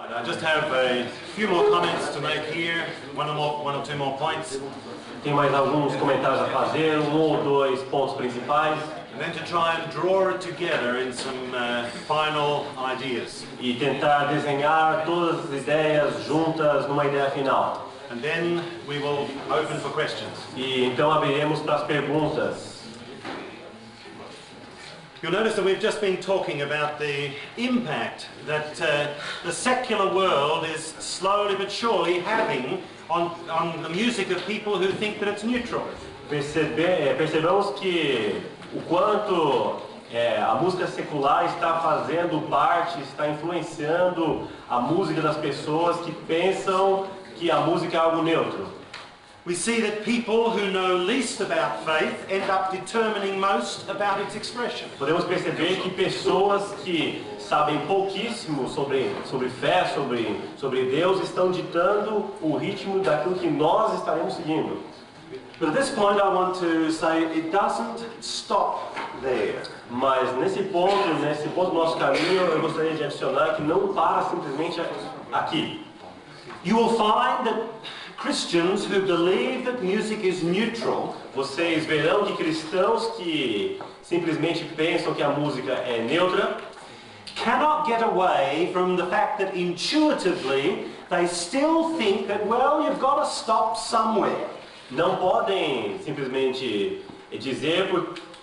I just have a few more comments to make here, one or two more points. Tem mais alguns comentários a fazer, ou dois pontos principais. And then to try and draw it together in some final ideas. E tentar desenhar todas as ideias juntas numa ideia final. And then we will open for questions. E então abriremos para as perguntas. You'll notice that we've just been talking about the impact that the secular world is slowly but surely having on the music of people who think that it's neutral. Percebemos que o quanto a música secular está fazendo parte, está influenciando a música das pessoas que pensam que a música é algo neutro. We see that people who know least about faith end up determining most about its expression. Podemos perceber que pessoas que sabem pouquíssimo sobre fé, sobre Deus, estão ditando o ritmo daquilo que nós estaremos seguindo. But at this point I want to say it doesn't stop there. Mas nesse ponto do nosso caminho, eu gostaria de adicionar que não para simplesmente aqui. You will find that Christians who believe that music is neutral, vocês verão que cristãos que simplesmente pensam que a música é neutra, cannot get away from the fact that intuitively they still think that, well, you've got to stop somewhere. Não podem simplesmente dizer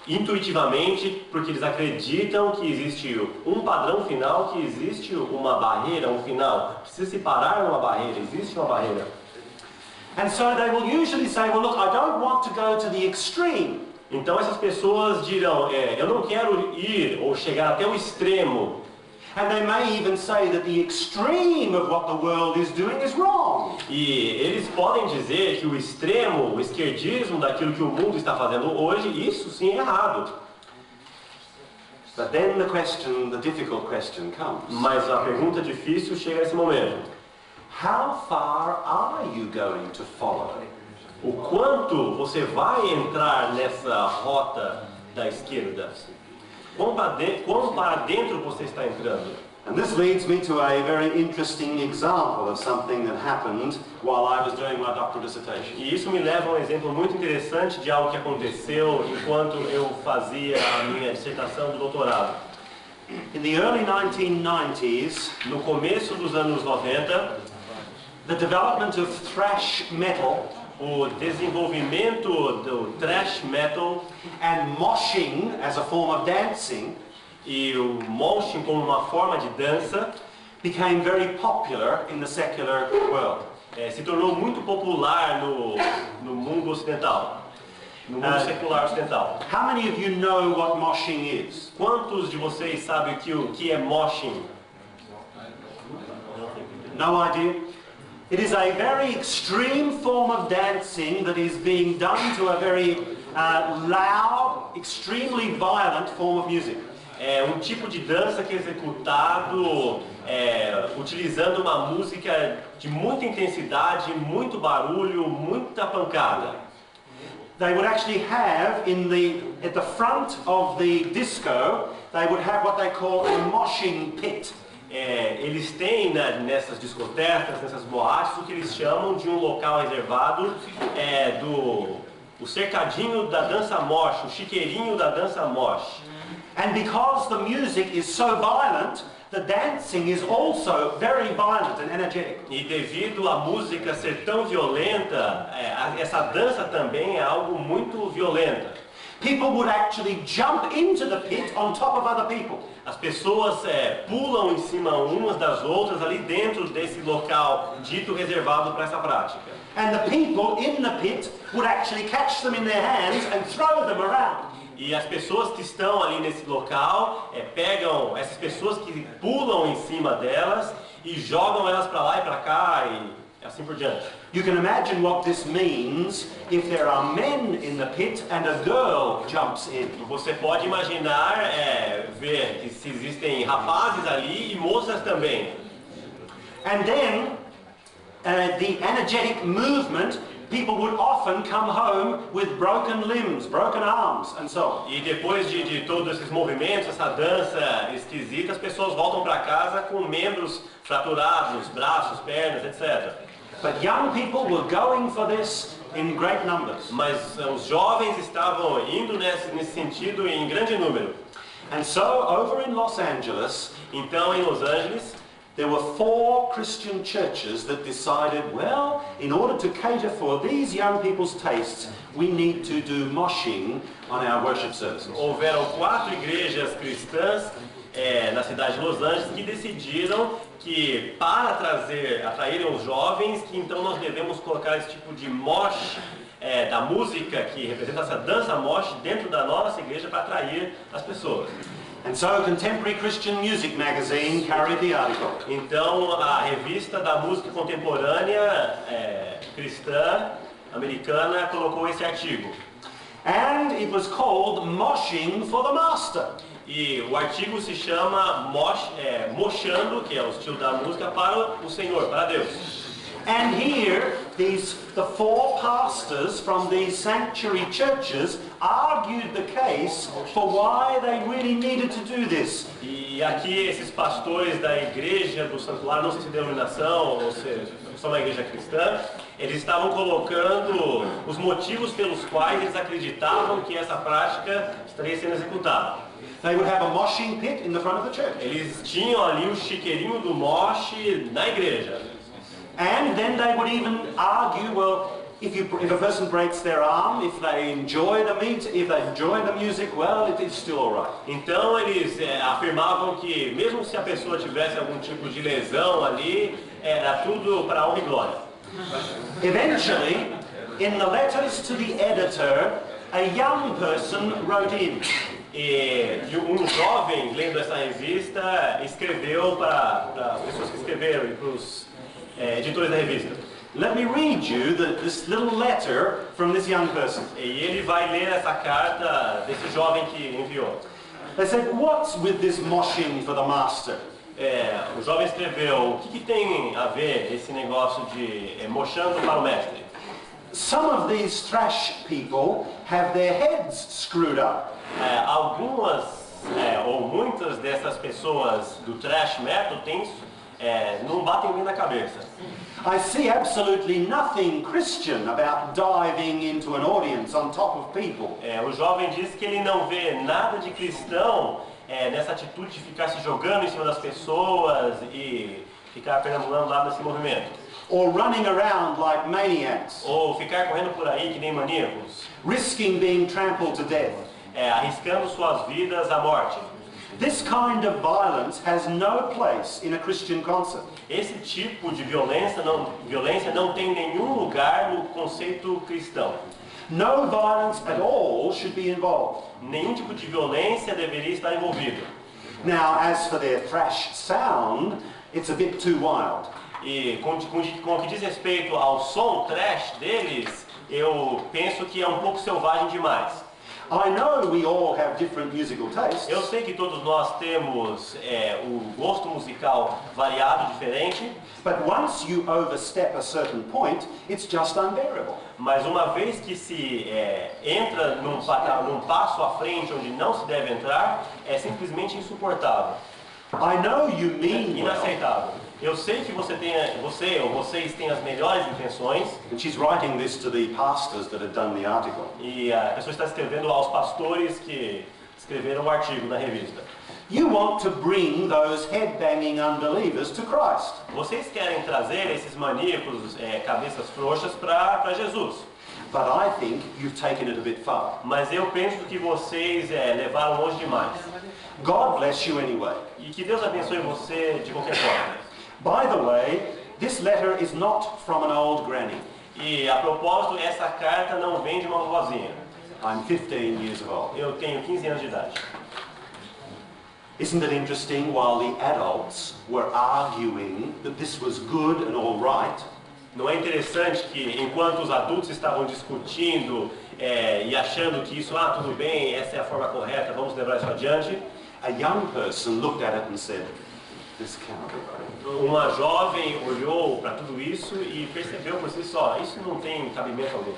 intuitivamente, porque eles acreditam que existe um padrão final, que existe uma barreira, um final. Precisa se parar numa barreira, existe uma barreira. And so they will usually say, well, look, I don't want to go to the extreme. Então essas pessoas dirão, eu não quero ir ou chegar até o extremo. And they may even say that the extreme of what the world is doing is wrong. E eles podem dizer que o extremo, o esquerdismo daquilo que o mundo está fazendo hoje, isso sim é errado. But then the difficult question comes. Mas a pergunta difícil chega nesse momento. How far are you going to follow? O quanto você vai entrar nessa rota da esquerda? Quão para dentro você está entrando? And this leads me to a very interesting example of something that happened while I was doing my doctoral dissertation. E isso me leva a um exemplo muito interessante de algo que aconteceu enquanto eu fazia a minha dissertação do doutorado. In the early 1990s, no começo dos anos 90, the development of thrash metal, o desenvolvimento do thrash metal, and moshing as a form of dancing, e o moshing como uma forma de dança, became very popular in the secular world. Se tornou muito popular no mundo ocidental, no mundo secular ocidental. How many of you know what moshing is? Quantos de vocês sabem o que é moshing? No idea? It is a very extreme form of dancing that is being done to a very loud, extremely violent form of music. É um tipo de dança que é executado utilizando uma música de muita intensidade, muito barulho, muita pancada. They would actually have at the front of the disco, they would have what they call a moshing pit. Eles têm nessas discotecas, nessas boates, o que eles chamam de um local reservado o cercadinho da dança mosh, o chiqueirinho da dança mosh. And because the music is so violent, the dancing is also very violent and energetic. E devido à música ser tão violenta, essa dança também é algo muito violenta. People would actually jump into the pit on top of other people. As pessoas pulam em cima umas das outras ali dentro desse local dito reservado para essa prática. And the people in the pit would actually catch them in their hands and throw them around. E as pessoas que estão ali nesse local pegam essas pessoas que pulam em cima delas e jogam elas para lá e para cá e assim por diante. You can imagine what this means if there are men in the pit and a girl jumps in. Você pode imaginar ver que se existem rapazes ali e moças também. And then the energetic movement people would often come home with broken limbs, broken arms, and so on. E depois de todos esses movimentos, essa dança esquisita, as pessoas voltam para casa com membros fraturados, braços, pernas, etc. But young people were going for this in great numbers. Mas os jovens estavam indo nesse sentido em grande número. And so, over in Los Angeles, Então, em Los Angeles, there were 4 Christian churches that decided, well, in order to cater for these young people's tastes, we need to do moshing on our worship services. houveram 4 igrejas cristãs na cidade de Los Angeles que decidiram que para atraírem os jovens, que então nós devemos colocar esse tipo de mosh da música que representa essa dança mosh dentro da nossa igreja para atrair as pessoas. And so Contemporary Christian Music magazine carried the article. Então a revista da música contemporânea cristã americana colocou esse artigo. And it was called Moshing for the Master. E o artigo se chama Moshando, que é o estilo da música, para o Senhor, para Deus. And here, the 4 pastors from these sanctuary churches argued the case for why they really needed to do this. E aqui esses pastores da igreja do santuário, não sei se denominação ou se são uma igreja cristã, eles estavam colocando os motivos pelos quais eles acreditavam que essa prática estaria sendo executada. They would have a moshing pit in the front of the church. Eles tinham ali o chiqueirinho do mosh na igreja. And then they would even argue, well, if a person breaks their arm, if they enjoy the music, well, it's still all right. Então eles afirmavam que mesmo se a pessoa tivesse algum tipo de lesão ali, era tudo para honra e glória. Eventually, in the letters to the editor, a young person wrote in. E um jovem, lendo essa revista, escreveu para as pessoas que escreveram e para os editores da revista. Let me read you this little letter from this young person. E ele vai ler essa carta desse jovem que enviou. They said, what's with this moshing for the master? O jovem escreveu, o que tem a ver esse negócio de mochando para o mestre? Some of these thrash people have their heads screwed up. Algumas ou muitas dessas pessoas do thrash metal não batem bem na cabeça. I see absolutely nothing Christian about diving into an audience on top of people. O jovem diz que ele não vê nada de cristão nessa atitude de ficar se jogando em cima das pessoas e ficar perambulando lá nesse movimento. Or running around like maniacs, Ou ficar correndo por aí que nem maníacos, risking being trampled to death. arriscando suas vidas à morte. This kind of violence has no place in a Christian concert. Esse tipo de violência não tem nenhum lugar no conceito cristão. No violence at all should be involved. Nenhum tipo de violência deveria estar envolvido. Now, as for their thrash sound, it's a bit too wild. E com o que diz respeito ao som thrash deles, eu penso que é um pouco selvagem demais. I know we all have different musical tastes, Eu sei que todos nós temos o gosto musical variado, diferente, but once you overstep a certain point, it's just unbearable. mas uma vez que se entra num passo à frente onde não se deve entrar, é simplesmente insuportável, I know you mean well, inaceitável. Eu sei que você ou vocês têm as melhores intenções, and she's writing this to the pastors that have done the article. e a pessoa está escrevendo aos pastores que escreveram o artigo na revista. You want to bring those head-banging unbelievers to Christ. Vocês querem trazer esses maníacos, cabeças frouxas para Jesus. But I think you've taken it a bit far. Mas eu penso que vocês levaram longe demais. God bless you anyway. E que Deus abençoe você de qualquer forma. By the way, this letter is not from an old granny. E a propósito, essa carta não vem de uma vozinha. I'm 15 years old. Eu tenho 15 anos de idade. Isn't it interesting, while the adults were arguing that this was good and all right, Não é interessante que enquanto os adultos estavam discutindo e achando que isso, tudo bem, essa é a forma correta, vamos levar isso adiante, a young person looked at it and said, this cannot be right. Uma jovem olhou para tudo isso e percebeu por si só, isso não tem cabimento algum.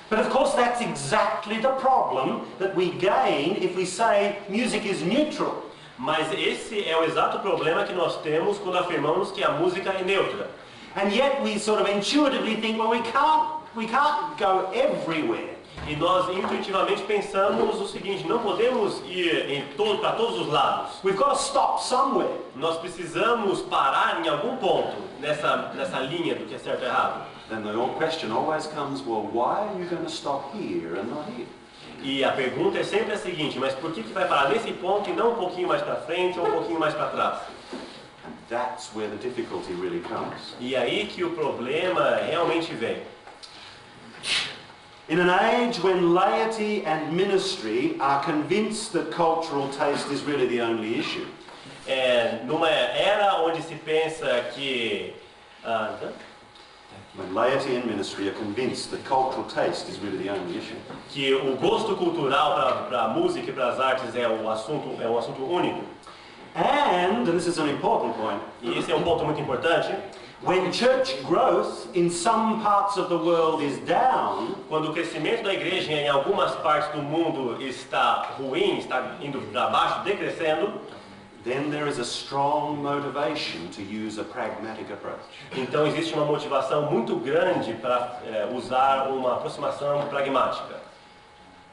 But of course that's exactly the problem that we gain if we say music is neutral. Mas esse é o exato problema que nós temos quando afirmamos que a música é neutra. And yet we sort of intuitively think, well, we can't go everywhere. E nós intuitivamente pensamos o seguinte, não podemos ir para todos os lados. We've got to stop somewhere. Nós precisamos parar em algum ponto nessa linha do que é certo e errado. Then the question always comes, well, why are you going to stop here and not here? E a pergunta é sempre a seguinte, mas por que vai parar nesse ponto e não um pouquinho mais para frente ou um pouquinho mais para trás? And that's where the difficulty really comes. E aí que o problema realmente vem. In an age when laity and ministry are convinced that cultural taste is really the only issue. Numa era onde se pensa que When laity and ministry are convinced that cultural taste is really the only issue. que o gosto cultural para a música e para as artes é um assunto único. And this is an important point, E esse é um ponto muito importante. when church growth in some parts of the world is down, Quando o crescimento da igreja em algumas partes do mundo está ruim, está indo para baixo, decrescendo, then there is a strong motivation to use a pragmatic approach. então existe uma motivação muito grande para usar uma aproximação pragmática.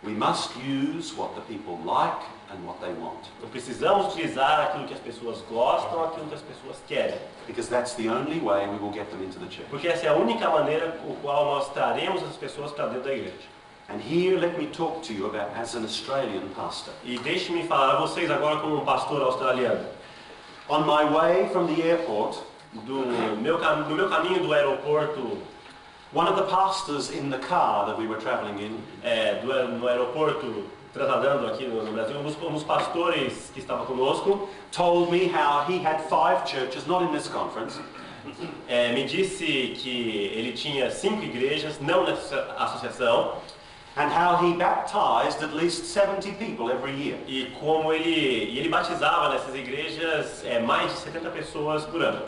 We must use what the people like and what they want, Não precisamos utilizar aquilo que as pessoas gostam, aquilo que as pessoas querem. because that's the only way we will get them into the church. Porque essa é a única maneira com a qual nós traremos as pessoas para dentro da igreja. And here let me talk to you about as an Australian pastor. E deixe-me falar a vocês agora como um pastor australiano. On my way from the airport, No meu caminho do aeroporto, one of the pastors in the car that we were traveling in no aeroporto, trasladando aqui no Brasil, um dos pastores que estava conosco, told me how he had 5 churches, not in this conference, me disse que ele tinha 5 igrejas, não nessa associação, and how he baptized at least 70 people every year. e como ele batizava nessas igrejas mais de 70 pessoas por ano.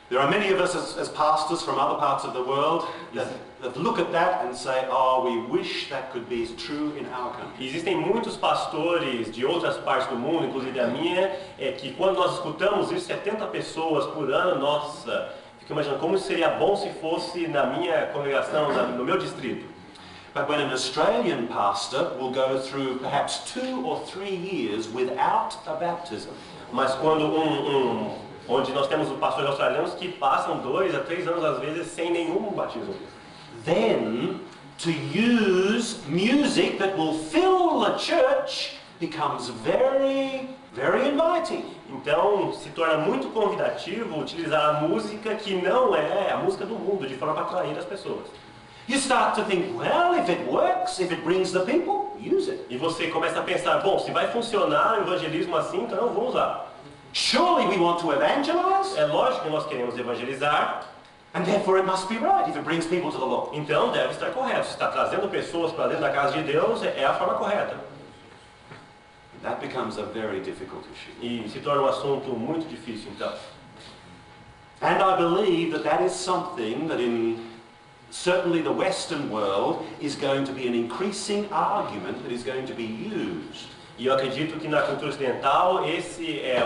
There are many of us as pastors from other parts of the world that look at that and say, oh, we wish that could be true in our country. Existem muitos pastores de outras partes do mundo, inclusive a minha, que quando nós escutamos isso, 70 pessoas por ano, nossa, fico imaginando como seria bom se fosse na minha congregação, no meu distrito. But when an Australian pastor will go through perhaps 2 or 3 years without a baptism, Mas quando onde nós temos pastores australianos que passam 2 a 3 anos às vezes sem nenhum batismo. then to use music that will fill the church becomes very, very inviting. Então se torna muito convidativo utilizar a música que não é a música do mundo, de forma para atrair as pessoas. You start to think, well, if it works, if it brings the people, use it. E você começa a pensar, bom, se vai funcionar o evangelismo assim, então eu vou usar. Surely we want to evangelize, É lógico que nós queremos evangelizar, and therefore it must be right if it brings people to the Lord. então deve estar correto. Se está trazendo pessoas para dentro da casa de Deus, é a forma correta. That becomes a very difficult issue. E se torna um assunto muito difícil, então. And I believe that that is something that in certainly the Western world is going to be an increasing argument that is going to be used. E eu acredito que na cultura ocidental esse é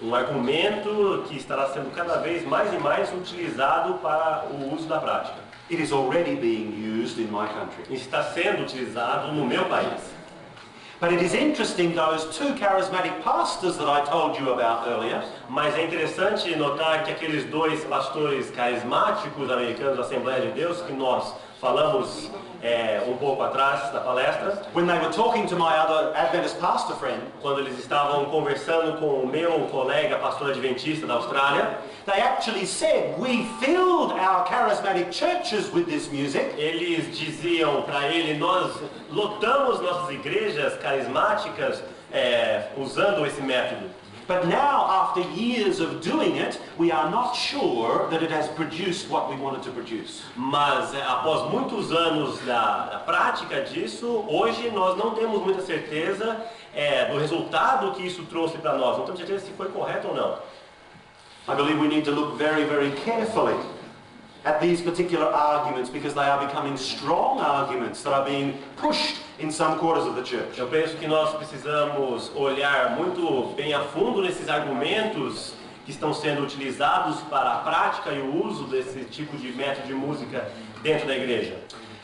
um argumento que estará sendo cada vez mais e mais utilizado para o uso da prática. It is already being used in my country. E está sendo utilizado no meu país. But it is interesting, those 2 charismatic pastors that I told you about earlier, Mas é interessante notar que aqueles 2 pastores carismáticos americanos da Assembleia de Deus que nós falamos um pouco atrás na palestra, when they were talking to my other Adventist pastor friend, quando eles estavam conversando com o meu colega pastor adventista da Austrália, they actually said, we filled our charismatic churches with this music, eles diziam para ele, nós lotamos nossas igrejas carismáticas usando esse método. but now after years of doing it, we are not sure that it has produced what we wanted to produce. Mas após muitos anos da prática disso, hoje nós não temos muita certeza do resultado que isso trouxe para nós. Não temos certeza se foi correto ou não. I believe we need to look very, very carefully at these particular arguments because they are becoming strong arguments that are being pushed in some quarters of the church. Eu penso que nós precisamos olhar muito bem a fundo nesses argumentos que estão sendo utilizados para a prática e o uso desse tipo de método de música dentro da igreja.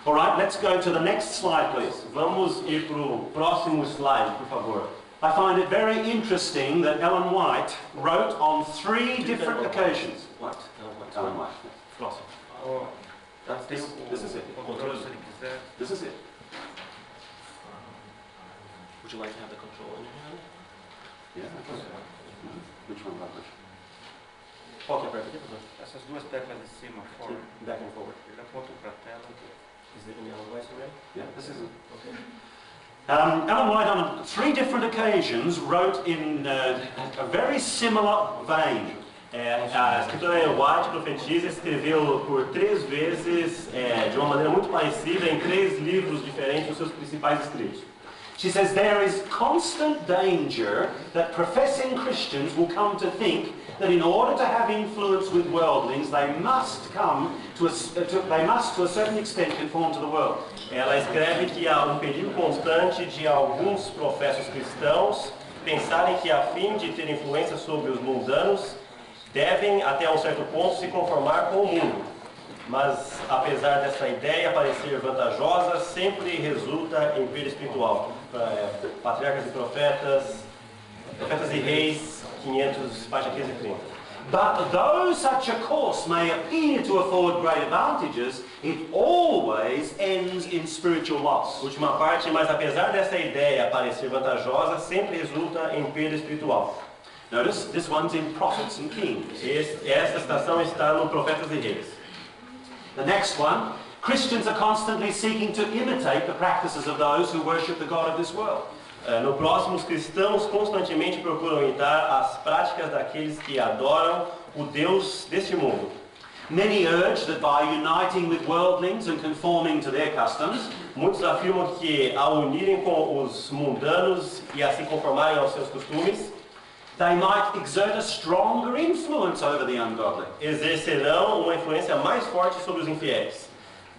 All right, let's go to the next slide, please. Vamos ir para o próximo slide, por favor. I find it very interesting that Ellen White wrote on 3 different occasions. What? Ellen White. Próximo. This is it. This is it. Would you like to have the control in your hand? Yeah. Okay. Which one, Robert? Qual que é a perto aqui, professor? Essas duas teclas de cima, fora, Back and forward. ele aponta para a tela. Is it in the other way, sir? Yeah, this is it. Okay. Ellen White on 3 different occasions wrote in a very similar vein. A escritora Ellen White, profetisa, escreveu por 3 vezes, de uma maneira muito parecida, em 3 livros diferentes, os seus principais escritos. She says there is constant danger that professing Christians will come to think that in order to have influence with worldlings, they must to a certain extent conform to the world. Ela escreve que há um perigo constante de alguns professos cristãos pensarem que, a fim de ter influência sobre os mundanos, devem, até um certo ponto, se conformar com o mundo. Mas, apesar dessa ideia parecer vantajosa, sempre resulta em perda espiritual. Patriarcas e Profetas e Reis, 500, página 15 e 30. But though such a course may appear to afford great advantages, it always ends in spiritual loss. Última parte, mas apesar dessa ideia parecer vantajosa, sempre resulta em perda espiritual. Notice, this one's in Prophets and Kings. Esta citação está no Profetas e Reis. The next one, Christians are constantly seeking to imitate the practices of those who worship the God of this world. No próximo, os cristãos constantemente procuram imitar as práticas daqueles que adoram o Deus deste mundo. Many urge that by uniting with worldlings and conforming to their customs, muitos afirmam que ao unirem com os mundanos e a se conformarem aos seus costumes, they might exert a stronger influence over the ungodly. Exercerão uma influência mais forte sobre os infiéis.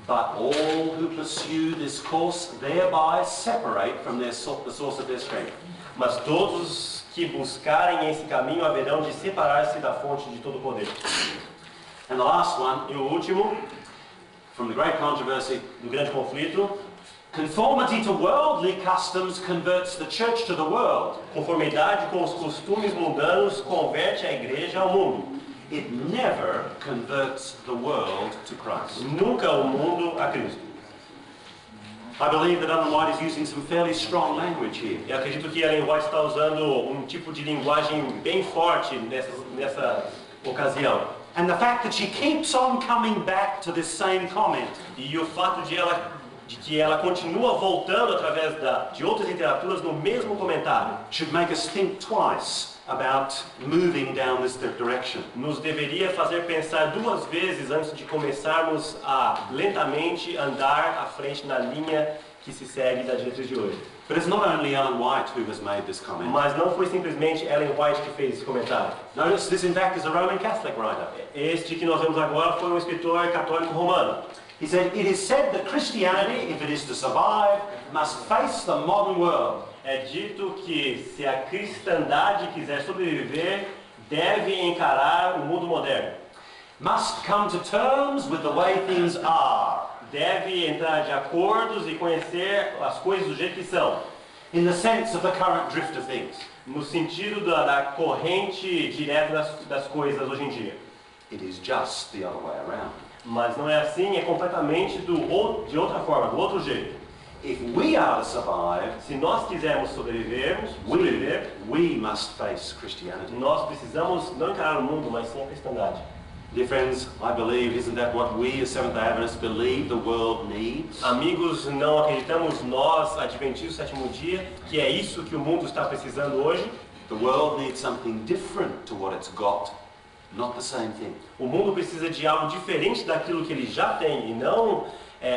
But all who pursue this course thereby separate from the source of their strength. Mas todos que buscarem esse caminho haverão de separar-se da fonte de todo o poder. And the last one, e o último, from the great controversy, do grande conflito, conformity to worldly customs converts the church to the world. Conformidade com os costumes mundanos converte a igreja ao mundo. It never converts the world to Christ. Nunca o mundo a Cristo. I believe that Ellen White is using some fairly strong language here. Eu acredito que Ellen White está usando um tipo de linguagem bem forte nessa ocasião. And the fact that she keeps on coming back to this same comment. E o fato de que ela continua voltando através de outras literaturas no mesmo comentário should make us think twice about moving down this direction. Nos deveria fazer pensar 2 vezes antes de começarmos a lentamente andar à frente na linha que se segue da diretriz de hoje. But it's not only Ellen White who has made this comment. Mas não foi simplesmente Ellen White que fez esse comentário. Notice this in fact is a Roman Catholic writer. Este que nós vemos agora foi um escritor católico romano. He said, "It is said that Christianity, if it is to survive, must face the modern world." É dito que se a cristandade quiser sobreviver, deve encarar o mundo moderno. Must come to terms with the way things are. Deve entrar de acordos e conhecer as coisas do jeito que são. In the sense of the current drift of things. No sentido da corrente direta das coisas hoje em dia. It is just the other way around. Mas não é assim, é completamente de outra forma, do outro jeito. If we are to survive, se nós quisermos sobreviver, we must face Christianity. Nós precisamos não encarar o mundo, mas sim a cristandade. Dear friends, I believe, isn't that what we as Seventh-day Adventists believe the world needs? Amigos, não acreditamos nós, Adventistas do Sétimo Dia, que é isso que o mundo está precisando hoje? The world needs something different to what it's got, not the same thing. O mundo precisa de algo diferente daquilo que ele já tem e não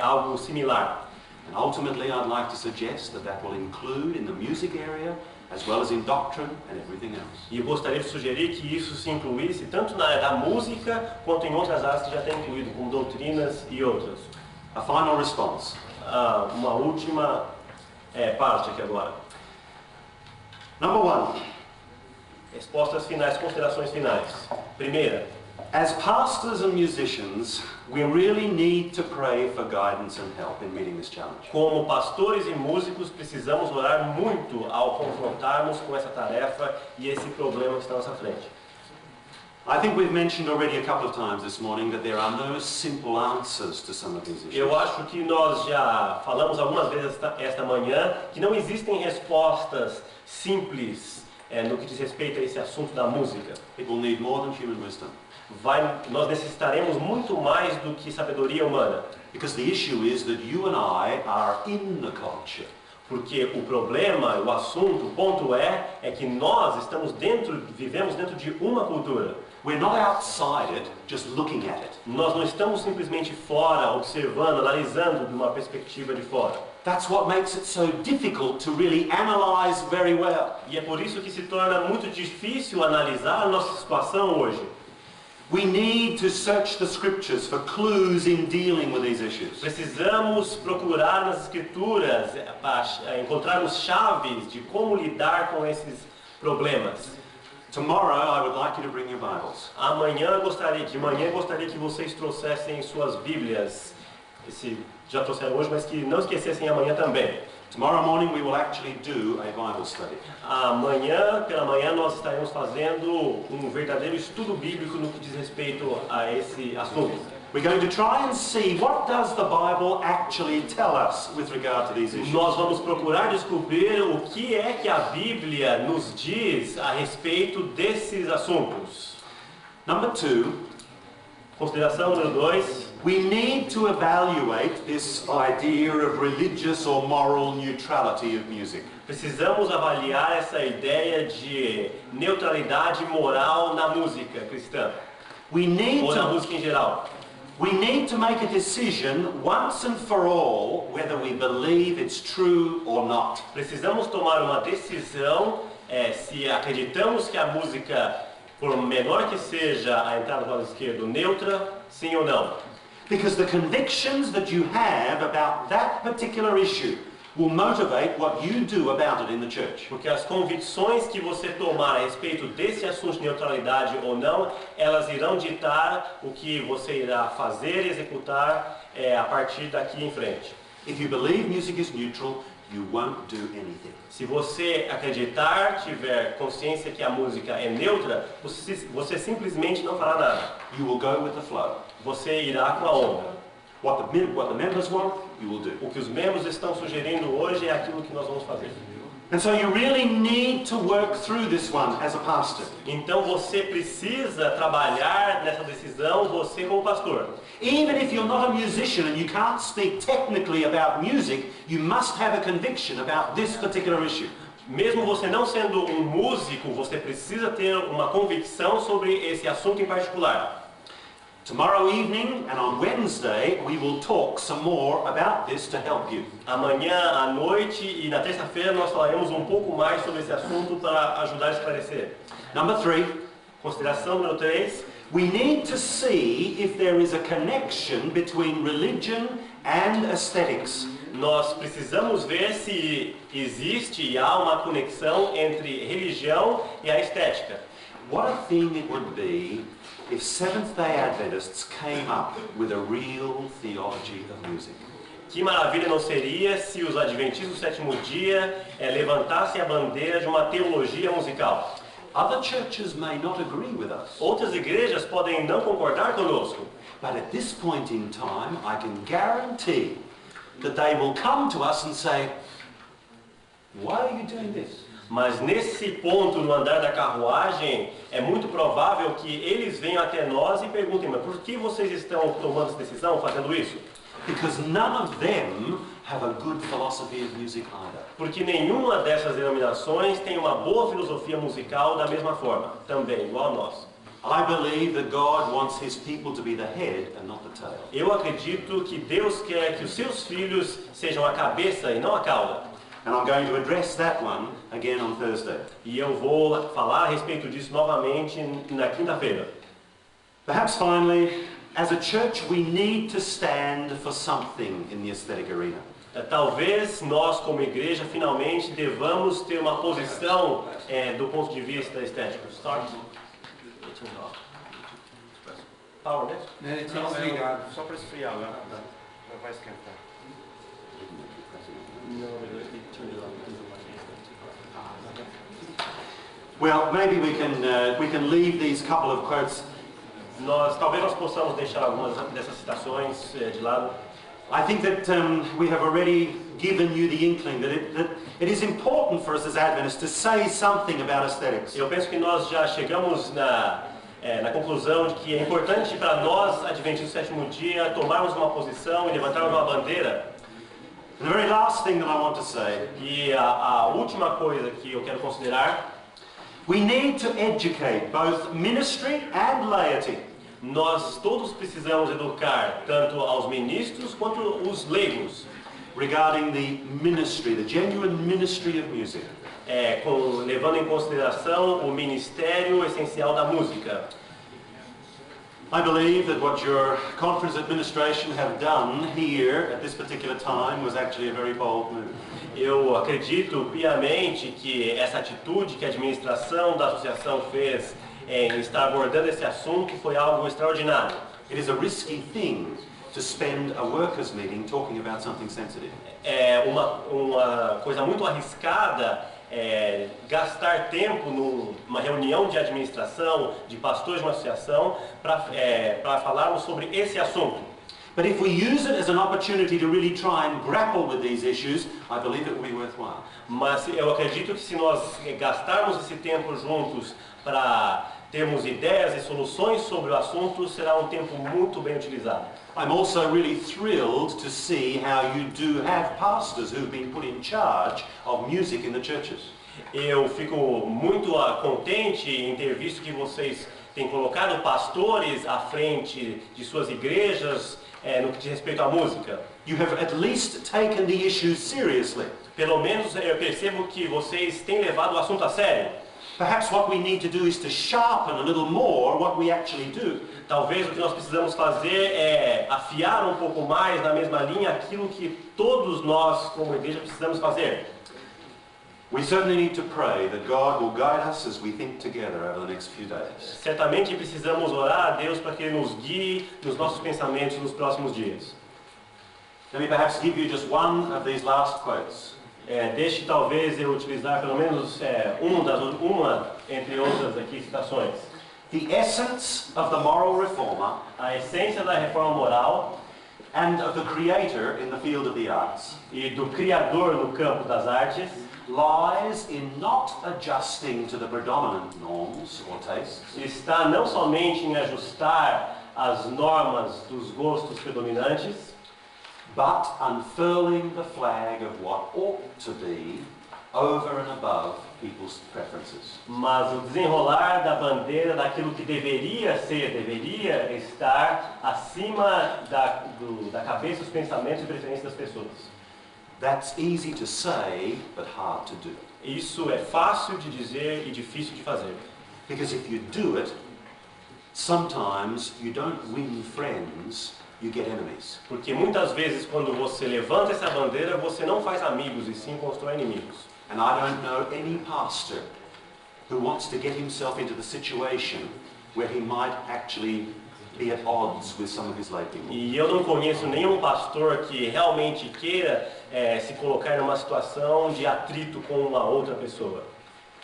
algo similar. And ultimately, I'd like to suggest that will include in the music area as well as in doctrine and everything else. E eu gostaria de sugerir que isso se incluísse tanto na área da música quanto em outras áreas que já está incluído, como doutrinas e outras. A final response. Uma última parte aqui agora. Number 1. Respostas finais, considerações finais. Primeira, As pastors and musicians, we really need to pray for guidance and help in meeting this challenge. como pastores e músicos, precisamos orar muito ao confrontarmos com essa tarefa e esse problema que está à nossa frente. I think we've mentioned already a couple of times this morning that there are no simple answers to some of these issues. Eu acho que nós já falamos algumas vezes esta manhã que não existem respostas simples no que diz respeito a esse assunto da música. It will need more than human wisdom. Nós necessitaremos muito mais do que sabedoria humana. Because the issue is that you and I are in the culture. Porque o problema, o assunto, o ponto é que nós vivemos dentro de uma cultura. We're not outside it, just looking at it. Nós não estamos simplesmente fora, observando, analisando de uma perspectiva de fora. That's what makes it so difficult to really analyze very well. E é por isso que se torna muito difícil analisar a nossa situação hoje. We need to search the scriptures for clues in dealing with these issues. Precisamos procurar nas escrituras, encontrarmos chaves de como lidar com esses problemas. Tomorrow I would like you to bring your Bibles. De manhã gostaria que vocês trouxessem suas Bíblias. Já trouxeram hoje, mas que não esquecessem amanhã também. Tomorrow morning we will actually do a Bible study. Pela manhã nós estaremos fazendo um verdadeiro estudo bíblico no que diz respeito a esse assunto. We're going to try and see what does the Bible actually tell us with regard to these issues. Nós vamos procurar descobrir o que é que a Bíblia nos diz a respeito desses assuntos. Number 2, consideração número 2. We need to evaluate this idea of religious or moral neutrality of music. Precisamos avaliar essa ideia de neutralidade moral na música cristã. Ou na música em geral. We need to make a decision once and for all whether we believe it's true or not. Precisamos tomar uma decisão se acreditamos que a música, por menor que seja a entrada do lado esquerdo, neutra, sim ou não. Because the convictions that you have about that particular issue will motivate what you do about it in the church. Porque as convicções que você tomar a respeito desse assunto de neutralidade ou não, elas irão ditar o que você irá fazer e executar a partir daqui em frente. If you believe music is neutral, you won't do anything. Se você acreditar, tiver consciência que a música é neutra, você simplesmente não fará nada. You will go with the flow. Você irá com a onda. What the members want, you will do. O que os membros estão sugerindo hoje é aquilo que nós vamos fazer. And so you really need to work through this one as a pastor. Então você precisa trabalhar nessa decisão, você como pastor. Even if you're not a musician and you can't speak technically about music, you must have a conviction about this particular issue. Mesmo você não sendo um músico, você precisa ter uma convicção sobre esse assunto em particular. Tomorrow evening and on Wednesday we will talk some more about this to help you. Amanhã à noite e na terça-feira nós falaremos um pouco mais sobre esse assunto para ajudar a esclarecer. Number 3. Consideração número 3. We need to see if there is a connection between religion and aesthetics. Nós precisamos ver se existe e há uma conexão entre religião e a estética. What a thing it would be if Seventh-day Adventists came up with a real theology of music. Que maravilha não seria se os adventistas do sétimo dia levantassem a bandeira de uma teologia musical. Other churches may not agree with us. Outras igrejas podem não concordar conosco. But at this point in time, I can guarantee that they will come to us and say, why are you doing this? Mas nesse ponto, no andar da carruagem, é muito provável que eles venham até nós e perguntem, mas por que vocês estão tomando essa decisão, fazendo isso? Because none of them have a good philosophy of music either. Porque nenhuma dessas denominações tem uma boa filosofia musical da mesma forma, também, igual a nós. I believe that God wants His people to be the head and not the tail. Eu acredito que Deus quer que os seus filhos sejam a cabeça e não a cauda. And I'm going to address that one again on Thursday. E eu vou falar a respeito disso novamente na quinta-feira. Perhaps finally, as a church we need to stand for something in the aesthetic arena. Talvez nós, como igreja, finalmente devamos ter uma posição do ponto de vista estético. Start. Power, né? Ele tinha desligado, só para esfriar, já vai esquentar. Well, maybe we can leave these couple of quotes. Talvez nós possamos deixar algumas dessas citações de lado. I think that we have already given you the inkling that it is important for us as Adventists to say something about aesthetics. Eu penso que nós já chegamos na conclusão de que é importante para nós, adventistas do sétimo dia, tomarmos uma posição e levantarmos uma bandeira. And the very last thing that I want to say, E a última coisa que eu quero considerar, we need to educate both ministry and laity. nós todos precisamos educar tanto aos ministros quanto os leigos Regarding the ministry, the genuine ministry of music. levando em consideração o ministério essencial da música. I believe that what your conference administration have done here at this particular time was actually a very bold move. Eu acredito piamente que essa atitude que a administração da associação fez em estar abordando esse assunto foi algo extraordinário. It is a risky thing to spend a workers' meeting talking about something sensitive. É uma coisa muito arriscada gastar tempo numa reunião de administração, de pastores de uma associação, para falarmos sobre esse assunto. But if we use it as an opportunity to really try and grapple with these issues, I believe it will be worthwhile. Mas eu acredito que se nós gastarmos esse tempo juntos para termos ideias e soluções sobre o assunto, será um tempo muito bem utilizado. I'm also really thrilled to see how you do have pastors who've been put in charge of music in the churches. Eu fico muito contente em ter visto que vocês têm colocado pastores à frente de suas igrejas no que diz respeito à música. You have at least taken the issue seriously. Pelo menos eu percebo que vocês têm levado o assunto a sério. Perhaps what we need to do is to sharpen a little more what we actually do. Talvez o que nós precisamos fazer é afiar um pouco mais na mesma linha aquilo que todos nós, como igreja, precisamos fazer. We certainly need to pray that God will guide us as we think together over the next few days. Certamente precisamos orar a Deus para que Ele nos guie nos nossos pensamentos nos próximos dias. Let me perhaps give you just one of these last quotes. Deixe talvez eu utilizar pelo menos uma entre outras aqui citações. The essence of the moral reformer A essência da reforma moral and of the creator in the field of the arts e do Criador no campo das artes lies in not adjusting to the predominant norms or tastes, está não somente em ajustar as normas dos gostos predominantes, but unfurling the flag of what ought to be over and above people's preferences. mas o desenrolar da bandeira daquilo que deveria estar acima da cabeça, dos pensamentos e preferências das pessoas. That's easy to say, but hard to do. Isso é fácil de dizer e difícil de fazer. Because if you do it, sometimes you don't win friends, you get enemies. Porque muitas vezes quando você levanta essa bandeira, você não faz amigos e sim constrói inimigos. And I don't know any pastor who wants to get himself into the situation where he might actually be at odds with some of his lay people. E eu não conheço nenhum pastor que realmente queira se colocar numa situação de atrito com uma outra pessoa.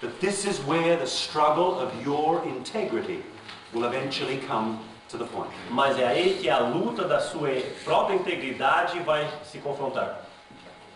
But this is where the struggle of your integrity will eventually come to the point. Mas é aí que a luta da sua própria integridade vai se confrontar.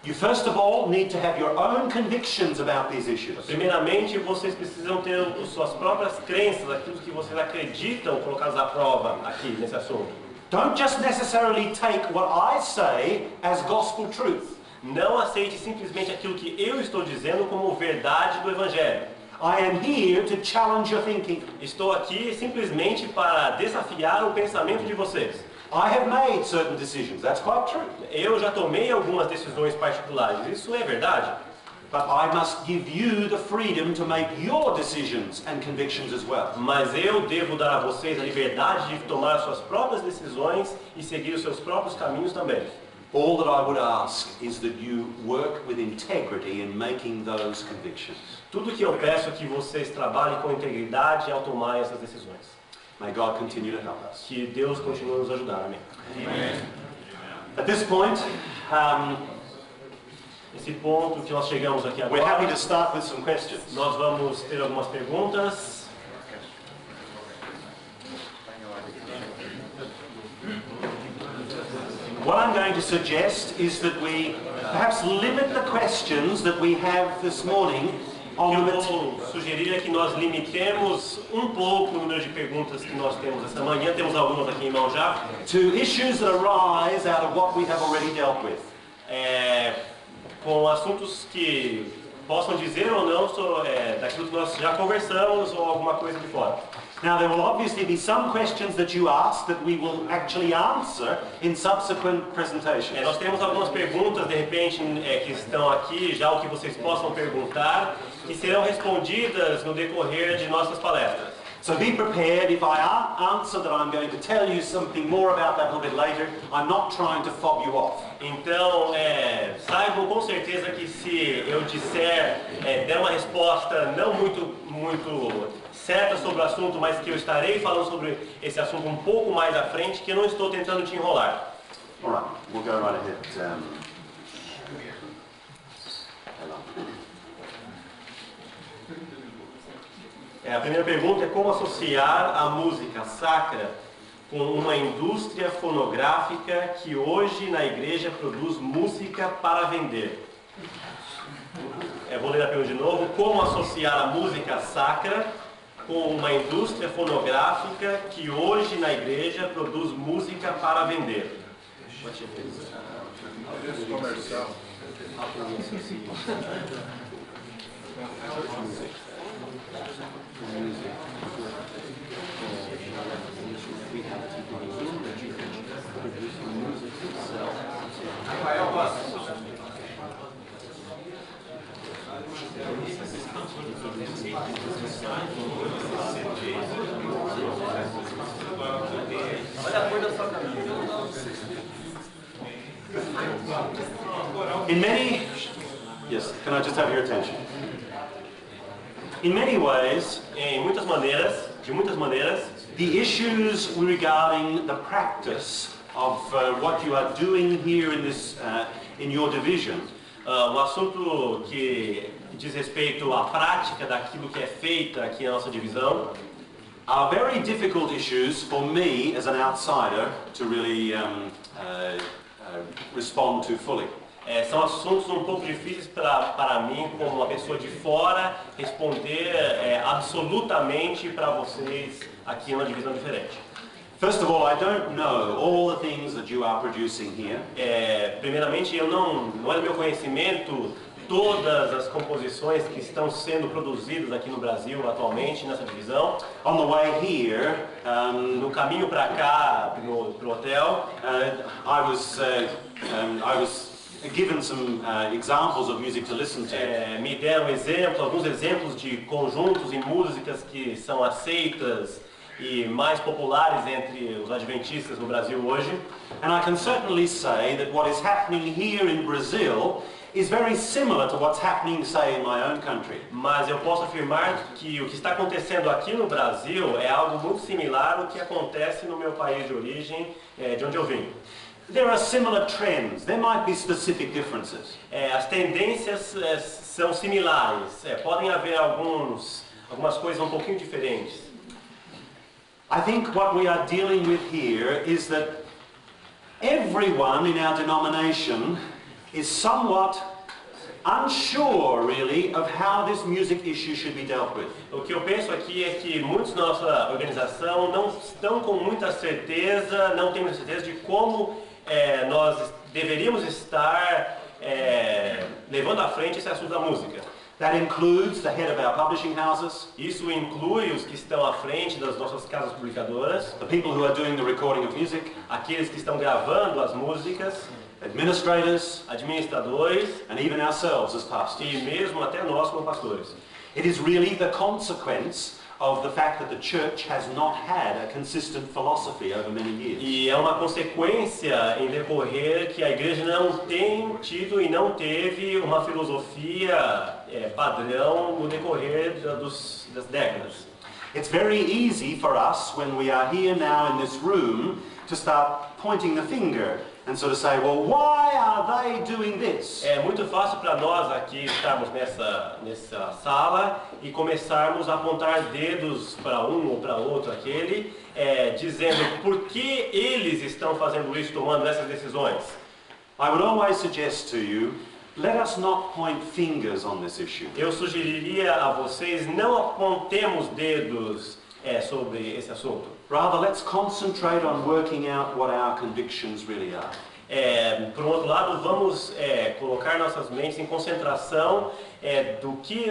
You first of all need to have your own convictions about these issues. Primeiramente, vocês precisam ter as suas próprias crenças, aquilo que vocês acreditam colocadas à prova aqui nesse assunto. Don't just necessarily take what I say as gospel truth. Não aceite simplesmente aquilo que eu estou dizendo como verdade do Evangelho. I am here to challenge your thinking. Estou aqui simplesmente para desafiar o pensamento de vocês. I have made certain decisions. That's quite true. Eu já tomei algumas decisões particulares, isso é verdade. But I must give you the freedom to make your decisions and convictions as well. Mas eu devo dar a vocês a liberdade de tomar suas próprias decisões e seguir os seus próprios caminhos também. All that I would ask is that you work with integrity in making those convictions. Tudo que eu peço é que vocês trabalhem com integridade ao tomar essas decisões. May God continue to help us. Que Deus continue a nos ajudar. Amém. At this point, Esse ponto que nós chegamos aqui we're happy agora, to start with some questions. nós vamos ter algumas perguntas. What I'm going to suggest is that we perhaps limit the questions that we have this morning O on que the eu vou sugerir é que nós limitemos um pouco o número de perguntas que nós temos esta manhã. Temos algumas aqui em mão já. to issues that arise out of what we have already dealt with. Com assuntos que possam dizer ou não daquilo que nós já conversamos ou alguma coisa de fora. Now there will obviously be some questions that you ask that we will actually answer in subsequent presentations. Nós temos algumas perguntas, de repente, que estão aqui, já o que vocês possam perguntar, que serão respondidas no decorrer de nossas palestras. So be prepared. If I answer that I'm going to tell you something more about that a little bit later, I'm not trying to fob you off. Então, saibam com certeza que se eu disser, der uma resposta não muito certa sobre o assunto, mas que eu estarei falando sobre esse assunto um pouco mais à frente, que eu não estou tentando te enrolar. All right, we'll go right ahead. A primeira pergunta é como associar a música sacra com uma indústria fonográfica que hoje na igreja produz música para vender. Vou ler a pergunta de novo. Como associar a música sacra com uma indústria fonográfica que hoje na igreja produz música para vender? In many, yes, can I just have your attention? In many ways, De muitas maneiras, the issues regarding the practice of what you are doing here in this, in your division, assunto que diz respeito à prática daquilo que é feito aqui na nossa divisão, are very difficult issues for me as an outsider to really respond to fully. São assuntos um pouco difíceis para mim, como uma pessoa de fora, responder absolutamente para vocês aqui numa divisão diferente. First of all, I don't know all the things that you are producing here. Primeiramente, não é do meu conhecimento todas as composições que estão sendo produzidas aqui no Brasil atualmente nessa divisão. On the way here, No caminho para cá, pro hotel, I was given some examples of music to listen to. me deram alguns exemplos de conjuntos e músicas que são aceitas e mais populares entre os adventistas no Brasil hoje. And I can certainly say that what is happening here in Brazil is very similar to what's happening, say, in my own country. Mas eu posso afirmar que o que está acontecendo aqui no Brasil é algo muito similar ao que acontece no meu país de origem, de onde eu vim. There are similar trends. There might be specific differences. As tendências são similares, podem haver algumas coisas um pouquinho diferentes. I think what we are dealing with here is that everyone in our denomination is somewhat unsure, really, of how this music issue should be dealt with. O que eu penso aqui é que muitos da nossa organização não estão com muita certeza, não têm muita certeza de como nós deveríamos estar levando à frente esse assunto da música. That includes the head of our publishing houses, Isso inclui os que estão à frente das nossas casas publicadoras, the people who are doing the recording of music, aqueles que estão gravando as músicas, administrators, administradores and even ourselves as pastors. e mesmo até nós como pastores. It is really the consequence of the fact that the church has not had a consistent philosophy over many years. E é uma consequência em decorrer que a igreja não tem tido e não teve uma filosofia padrão no decorrer das décadas. It's very easy for us, when we are here now in this room, to start pointing the finger and sort of say, well, why are they doing this? É muito fácil para nós aqui estarmos nessa sala e começarmos a apontar dedos para um ou para outro aquele, dizendo por que eles estão fazendo isso, tomando essas decisões. I would always suggest to you, let us not point fingers on this issue. Eu sugeriria a vocês, não apontemos dedos sobre esse assunto. Rather, let's concentrate on working out what our convictions really are. Por outro lado, vamos colocar nossas mentes em concentração do que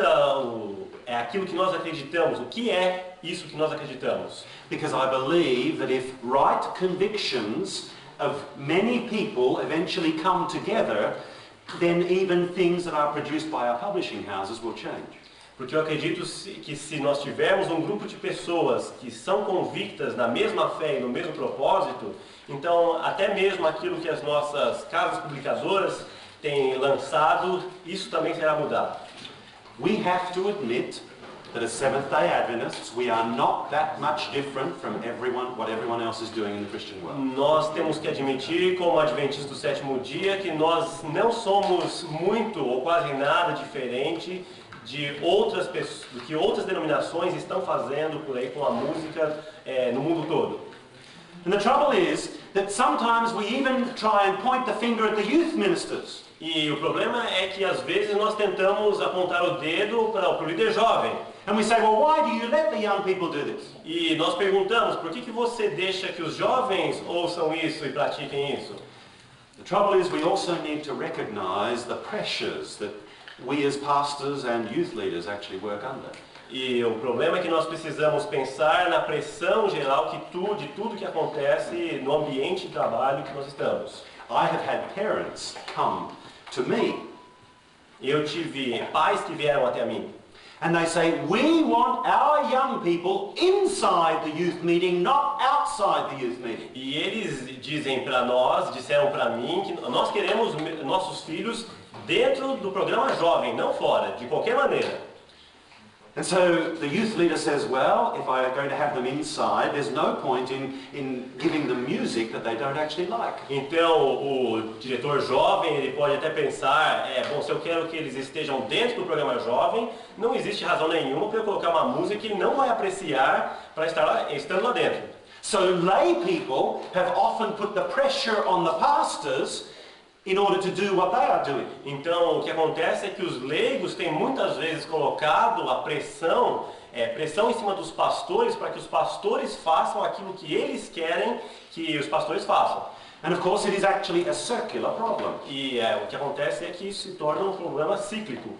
é aquilo que nós acreditamos, o que é isso que nós acreditamos. Because I believe that if right convictions of many people eventually come together, then even things that are produced by our publishing houses will change. Porque eu acredito que se nós tivermos um grupo de pessoas que são convictas na mesma fé e no mesmo propósito, então até mesmo aquilo que as nossas casas publicadoras têm lançado, isso também será mudado. We have to admit that as Seventh-day Adventists, we are not that much different from what everyone else is doing in the Christian world. Nós temos que admitir, como adventistas do sétimo dia, que nós não somos muito ou quase nada diferente de outras pessoas, do que outras denominações estão fazendo por aí com a música no mundo todo. And the trouble is that sometimes we even try and point the finger at the youth ministers. E o problema é que às vezes nós tentamos apontar o dedo para o líder jovem. And we say, well, why do you let the young people do this? E nós perguntamos, por que você deixa que os jovens ouçam isso e pratiquem isso? The trouble is we also need to recognize the pressures that we as pastors and youth leaders actually work under. E o problema é que nós precisamos pensar na pressão geral de tudo que acontece no ambiente de trabalho que nós estamos. I have had parents come to me Eu tive pais que vieram até mim and they say, we want our young people inside the youth meeting, not outside the youth meeting. e eles disseram para mim que nós queremos nossos filhos dentro do programa jovem, não fora, de qualquer maneira. And so the youth leader says, well, if I'm going to have them inside, there's no point in giving them music that they don't actually like. Então o diretor jovem ele pode até pensar, bom, se eu quero que eles estejam dentro do programa jovem, não existe razão nenhuma para eu colocar uma música que ele não vai apreciar para estando lá dentro. So lay people have often put the pressure on the pastors in order to do what they are doing. Então o que acontece é que os leigos têm muitas vezes colocado a pressão em cima dos pastores para que os pastores façam aquilo que eles querem que os pastores façam. And of course it is actually a circular problem. E o que acontece é que isso se torna um problema cíclico.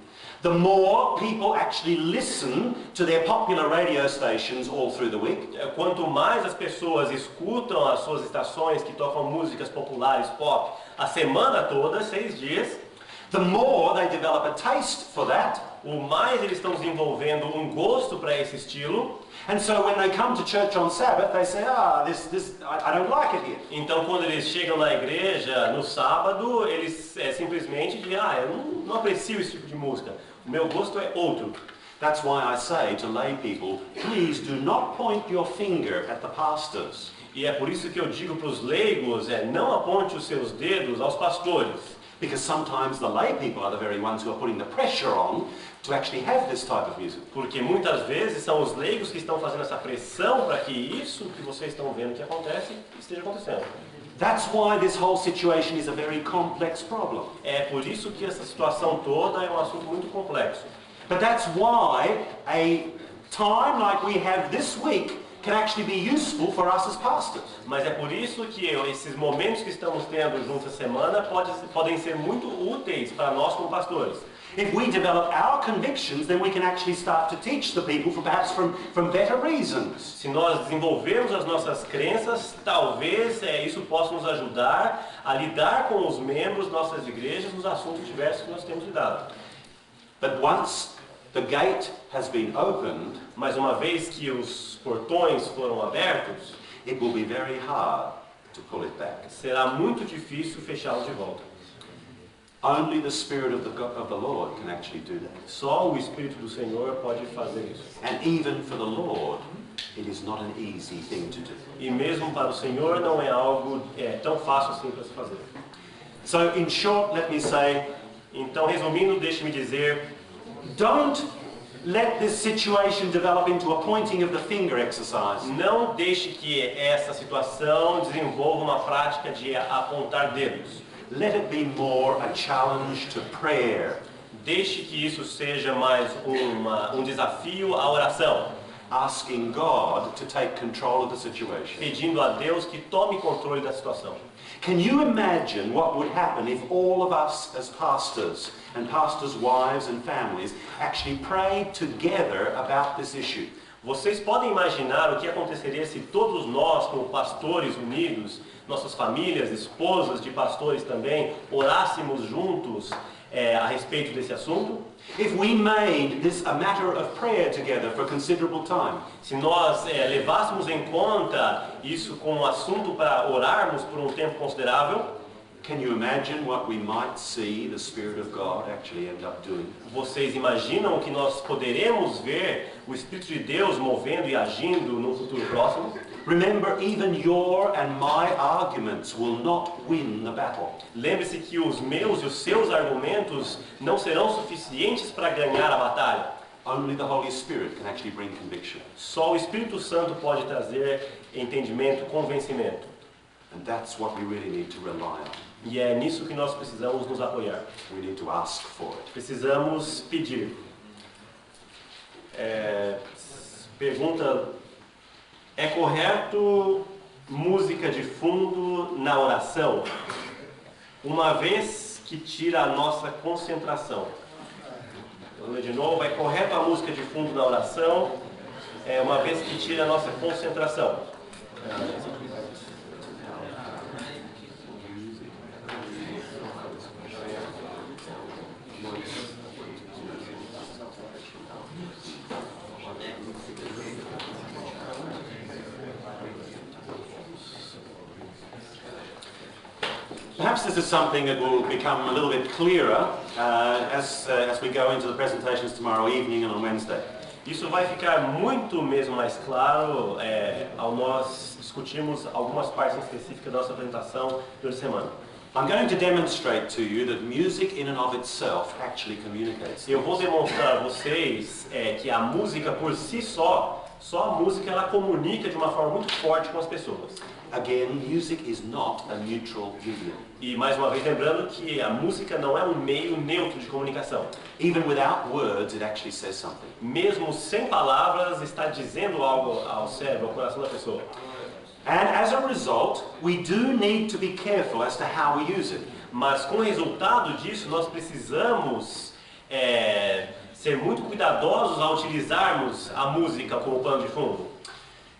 The more people actually listen to their popular radio stations all through the week, Quanto mais as pessoas escutam as suas estações que tocam músicas populares pop a semana toda, 6 dias, the more they develop a taste for that. o mais eles estão desenvolvendo um gosto para esse estilo. And so when they come to church on Sabbath, they say, I don't like it here. Então quando eles chegam na igreja no sábado, eles simplesmente dizem, eu não aprecio esse tipo de música, o meu gosto é outro. That's why I say to lay people, please do not point your finger at the pastors. E é por isso que eu digo para os leigos, não aponte os seus dedos aos pastores. Because sometimes the lay people are the very ones who are putting the pressure on to actually have this type of music. Porque muitas vezes são os leigos que estão fazendo essa pressão para que isso que vocês estão vendo que acontece, esteja acontecendo. That's why this whole situation is a very complex problem. É por isso que essa situação toda é um assunto muito complexo. But that's why a time like we have this week can actually be useful for us as pastors. Mas é por isso que esses momentos que estamos tendo juntos essa semana podem ser muito úteis para nós como pastores. If we develop our convictions, then we can actually start to teach the people, perhaps from better reasons. Se nós desenvolvermos as nossas crenças, talvez isso possa nos ajudar a lidar com os membros das nossas igrejas nos assuntos diversos que nós temos lidado. But once the gate has been opened, Mas uma vez que os portões foram abertos, it will be very hard to pull it back. será muito difícil fechá-los de volta. Only the Spirit of the Lord can actually do that. Só o Espírito do Senhor pode fazer isso. And even for the Lord, it is not an easy thing to do. E mesmo para o Senhor não é algo tão fácil assim para se fazer. So in short, let me say, Então, resumindo, deixe-me dizer, don't let this situation develop into a pointing of the finger exercise. não deixe que essa situação desenvolva uma prática de apontar dedos. Let it be more a challenge to prayer, Deixe que isso seja mais um desafio à oração, asking God to take control of the situation. pedindo a Deus que tome controle da situação. Can you imagine what would happen if all of us as pastors and pastors' wives and families actually prayed together about this issue? Vocês podem imaginar o que aconteceria se todos nós, como pastores unidos, nossas famílias, esposas de pastores também, orássemos juntos a respeito desse assunto? If we made this a matter of prayer together for considerable time, Se nós levássemos em conta isso como um assunto para orarmos por um tempo considerável, can you imagine what we might see the Spirit of God actually end up doing? vocês imaginam que nós poderemos ver o Espírito de Deus movendo e agindo no futuro próximo? Remember, even your and my arguments will not win the battle. Lembre-se que os meus e os seus argumentos não serão suficientes para ganhar a batalha. Only the Holy Spirit can actually bring conviction. Só o Espírito Santo pode trazer entendimento, convencimento. And that's what we really need to rely on. E é nisso que nós precisamos nos apoiar. We need to ask for it. Precisamos pedir. Pergunta: é correto música de fundo na oração, uma vez que tira a nossa concentração? Vamos ler de novo. É correto a música de fundo na oração, uma vez que tira a nossa concentração? Perhaps this is something that will become a little bit clearer as we go into the presentations tomorrow evening and on Wednesday. Isso vai ficar muito mesmo mais claro ao nós discutirmos algumas partes específicas da nossa apresentação durante a semana. I'm going to demonstrate to you that music in and of itself actually communicates. Eu vou demonstrar a vocês que a música por si só a música ela comunica de uma forma muito forte com as pessoas. Again, music is not a neutral medium. E mais uma vez lembrando que a música não é um meio neutro de comunicação. Even without words, it actually says something. Mesmo sem palavras, está dizendo algo ao cérebro, ao coração da pessoa. And as a result, we do need to be careful as to how we use it. Mas com o resultado disso, nós precisamos ser muito cuidadosos ao utilizarmos a música como pano de fundo.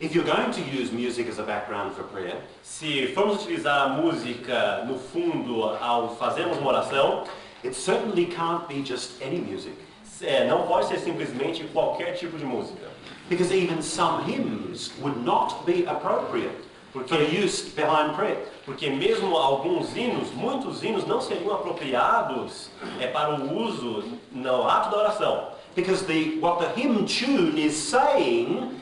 If you're going to use music as a background for prayer, Se formos utilizar a música no fundo ao fazermos uma oração, it certainly can't be just any music. não pode ser simplesmente qualquer tipo de música. Because even some hymns would not be appropriate for use behind prayer. Porque mesmo alguns hinos, muitos hinos não seriam apropriados para o uso no ato da oração. Because what the hymn tune is saying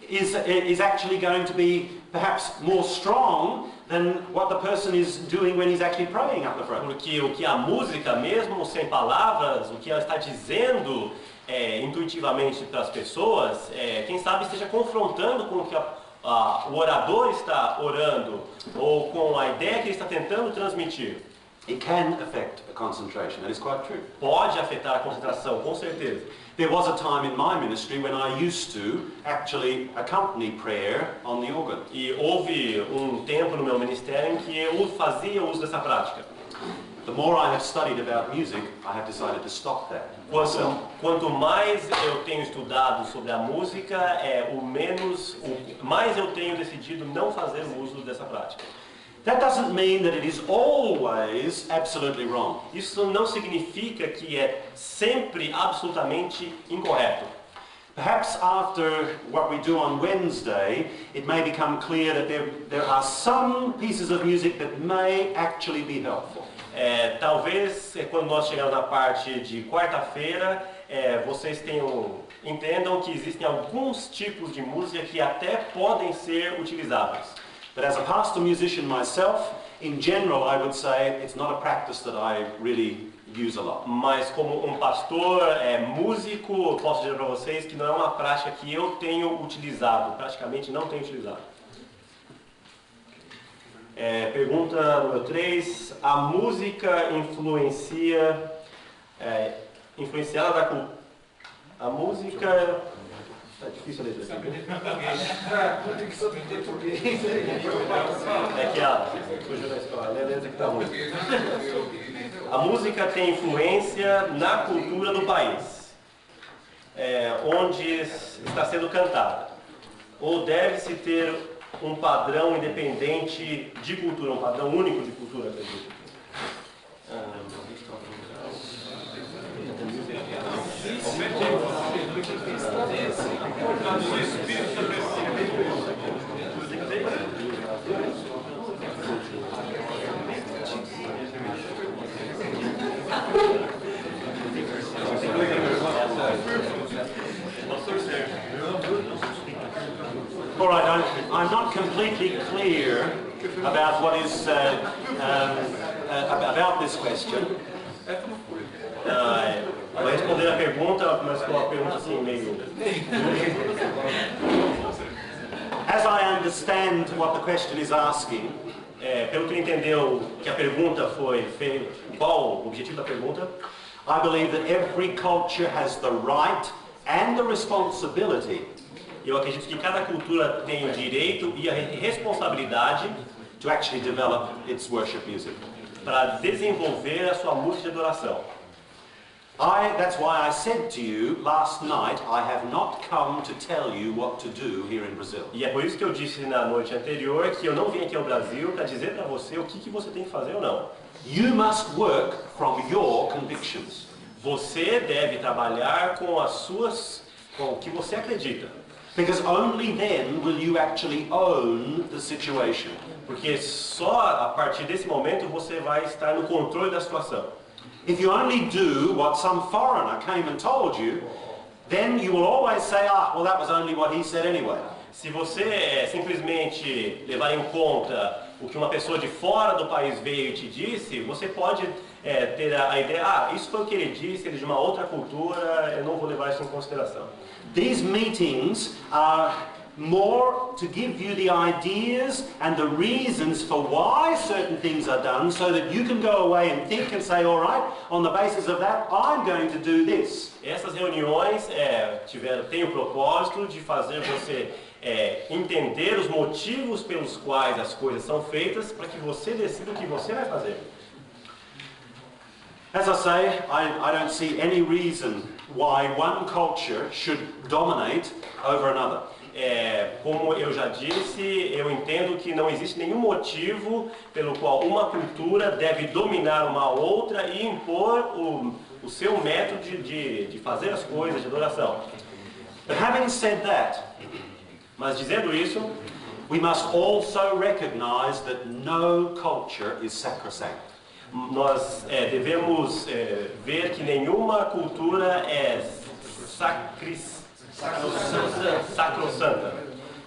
is actually going to be perhaps more strong than what the person is doing when he's actually praying up the front. Porque o que a música, mesmo sem palavras, o que ela está dizendo intuitivamente para as pessoas, quem sabe esteja confrontando com o que o orador está orando, ou com a ideia que ele está tentando transmitir. It can affect a concentration, that is quite true. Pode afetar a concentração, com certeza. There was a time in my ministry when I used to actually accompany prayer on the organ. E houve um tempo no meu ministério em que eu fazia uso dessa prática. the more I have studied about music, I have decided to stop that. Quanto mais eu tenho estudado sobre a música, mais eu tenho decidido não fazer uso dessa prática. That doesn't mean that it is always absolutely wrong. Isso não significa que é sempre absolutamente incorreto. Perhaps after what we do on Wednesday, it may become clear that there are some pieces of music that may actually be helpful. Talvez quando nós chegarmos na parte de quarta-feira, vocês entendam que existem alguns tipos de música que até podem ser utilizáveis. But as a pastor musician myself, in general I would say it's not a practice that I really use a lot. Mas como um pastor músico, posso dizer para vocês que não é uma prática que eu tenho utilizado, praticamente não tenho utilizado. Pergunta número 3. A música influenciada da cultura. A música... Tá difícil a letra aqui. Fugiu da escola, a letra que tá ruim. A música tem influência na cultura do país, onde está sendo cantada. Ou deve-se ter um padrão independente de cultura, um padrão único de cultura, acredito. All right, I'm not completely clear about what is about this question. Vai responder a pergunta, mas com a pergunta assim meio... As I understand what the question is asking, pelo que ele entendeu que a pergunta foi feita, qual o objetivo da pergunta? I believe that every culture has the right and the responsibility Eu acredito que cada cultura tem o direito e a responsabilidade to actually develop its worship music. para desenvolver a sua música de adoração. That's why I said to you last night, I have not come to tell you what to do here in Brazil. E é por isso que eu disse na noite anterior que eu não vim aqui ao Brasil para dizer para você o que você tem que fazer ou não. You must work from your convictions. Você deve trabalhar com o que você acredita. Because only then will you actually own the situation. Porque só a partir desse momento você vai estar no controle da situação. If you only do what some foreigner came and told you, then you will always say, well, that was only what he said anyway. Se você simplesmente levar em conta o que uma pessoa de fora do país veio e te disse, você pode ter a ideia, isso foi o que ele disse, ele é de uma outra cultura, eu não vou levar isso em consideração. These meetings are more to give you the ideas and the reasons for why certain things are done so that you can go away and think and say, all right, on the basis of that, I'm going to do this. Essas reuniões têm o propósito de fazer você entender os motivos pelos quais as coisas são feitas para que você decida o que você vai fazer. As I say, I don't see any reason why one culture should dominate over another. Como eu já disse, eu entendo que não existe nenhum motivo pelo qual uma cultura deve dominar uma outra e impor o seu método de fazer as coisas, de adoração. But having said that, mas dizendo isso, we must also recognize that no culture is sacrosanct. Nós devemos ver que nenhuma cultura é sacrossanta.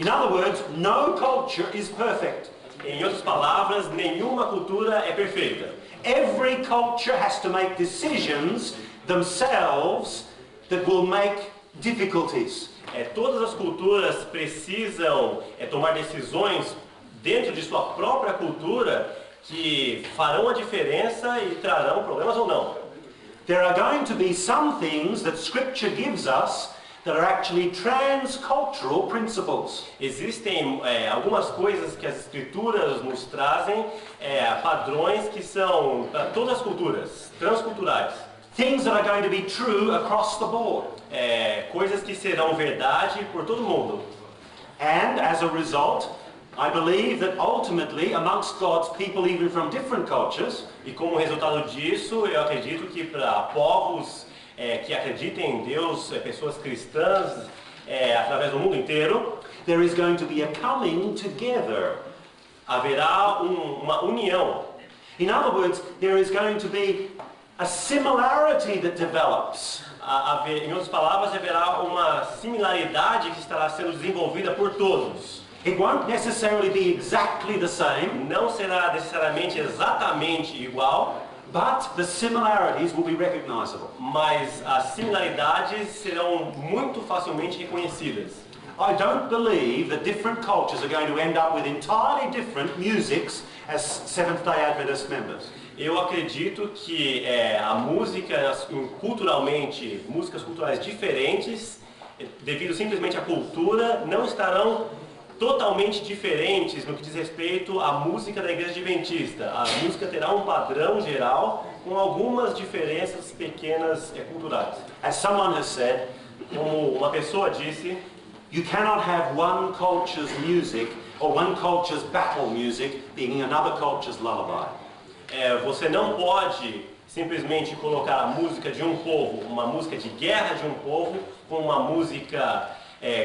In other words, no culture is perfect. Em outras palavras, nenhuma cultura é perfeita. Every culture has to make decisions themselves that will make difficulties. Todas as culturas precisam tomar decisões dentro de sua própria cultura que farão a diferença e trarão problemas ou não. There are going to be some things that Scripture gives us that are actually transcultural principles. Existem algumas coisas que as escrituras nos trazem, padrões que são para todas as culturas, transculturais. Things that are going to be true across the board. Coisas que serão verdade por todo mundo. And as a result, I believe that ultimately amongst God's people, even from different cultures, E como resultado disso, eu acredito que para povos que acreditem em Deus, pessoas cristãs, através do mundo inteiro, there is going to be a coming together. haverá uma união. In other words, there is going to be a similarity that develops. Em outras palavras, haverá uma similaridade que estará sendo desenvolvida por todos. It won't necessarily be exactly the same, Não será necessariamente exatamente igual, but the similarities will be recognizable. mas as similaridades serão muito facilmente reconhecidas. I don't believe that different cultures are going to end up with entirely different musics as Seventh-day Adventist members. Eu acredito que a música, culturalmente, músicas culturais diferentes, devido simplesmente à cultura, não estarão totalmente diferentes no que diz respeito à música da Igreja Adventista. A música terá um padrão geral com algumas diferenças pequenas culturais. As someone has said, Como uma pessoa disse, you cannot have one culture's music or one culture's battle music being another culture's lullaby. Você não pode simplesmente colocar a música de um povo, uma música de guerra de um povo, com uma música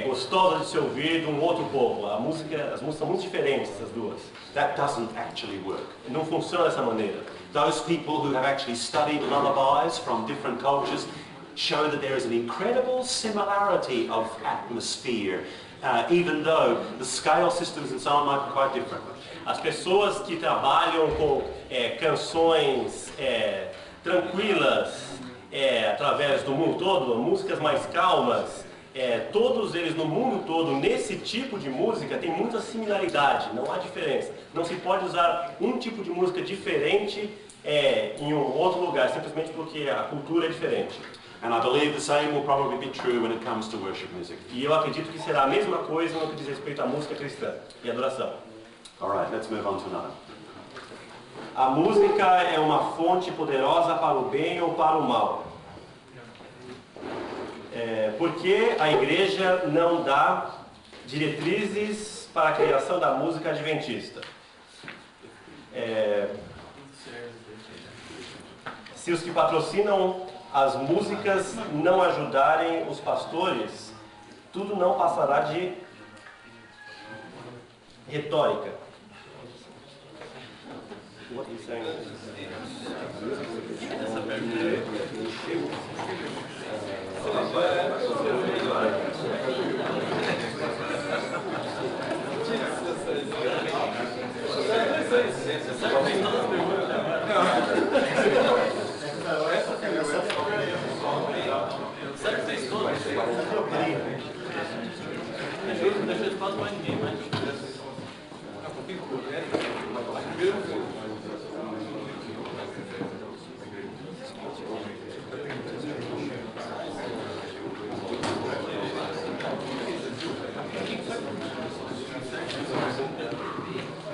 gostosa de se ouvir de um outro povo. As músicas são muito diferentes, essas duas. That doesn't actually work. Não funciona dessa maneira. Those people who have actually studied lullabies from different cultures show that there is an incredible similarity of atmosphere, even though the scale systems and so on might be quite different. As pessoas que trabalham com canções tranquilas através do mundo todo, músicas mais calmas, todos eles no mundo todo, nesse tipo de música, tem muita similaridade, não há diferença. Não se pode usar um tipo de música diferente em um outro lugar, simplesmente porque a cultura é diferente. And I believe the same will probably be true when it comes to worship music. E eu acredito que será a mesma coisa no que diz respeito à música cristã e adoração. All right, let's move on to another. A música é uma fonte poderosa para o bem ou para o mal. Por que a igreja não dá diretrizes para a criação da música adventista? Se os que patrocinam as músicas não ajudarem os pastores, tudo não passará de retórica. What are you saying?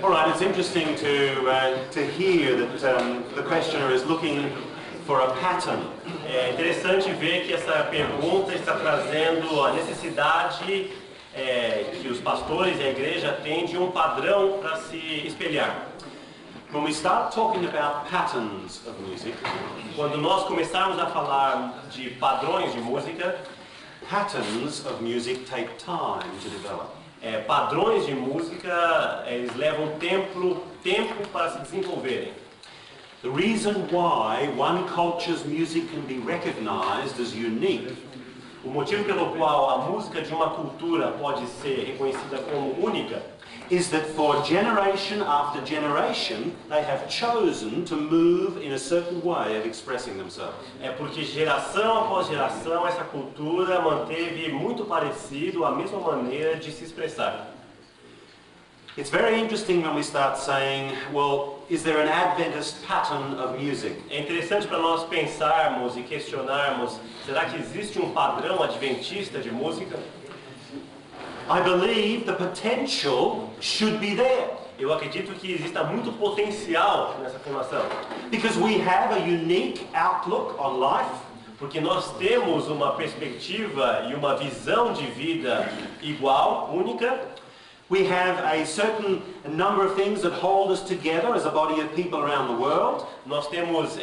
All right, it's interesting to hear that the questioner is looking for a pattern. É interessante ver que essa pergunta está trazendo a necessidade que os pastores e a igreja têm de um padrão para se espelhar. When we start talking about patterns of music, Quando nós começarmos a falar de padrões de música, patterns of music take time to develop. Padrões de música, eles levam tempo para se desenvolverem. The reason why one culture's music can be recognized as unique O motivo pelo qual a música de uma cultura pode ser reconhecida como única is that for generation after generation they have chosen to move in a certain way of expressing themselves. é porque geração após geração essa cultura manteve muito parecido a mesma maneira de se expressar. It's very interesting when we start saying, well, is there an Adventist pattern of music? É interessante para nós pensarmos e questionarmos, será que existe um padrão adventista de música? I believe the potential should be there. Eu acredito que exista muito potencial nessa afirmação, Because we have a unique outlook on life. porque nós temos uma perspectiva e uma visão de vida igual, única. We have a certain number of things that hold us together as a body of people around the world. Nós temos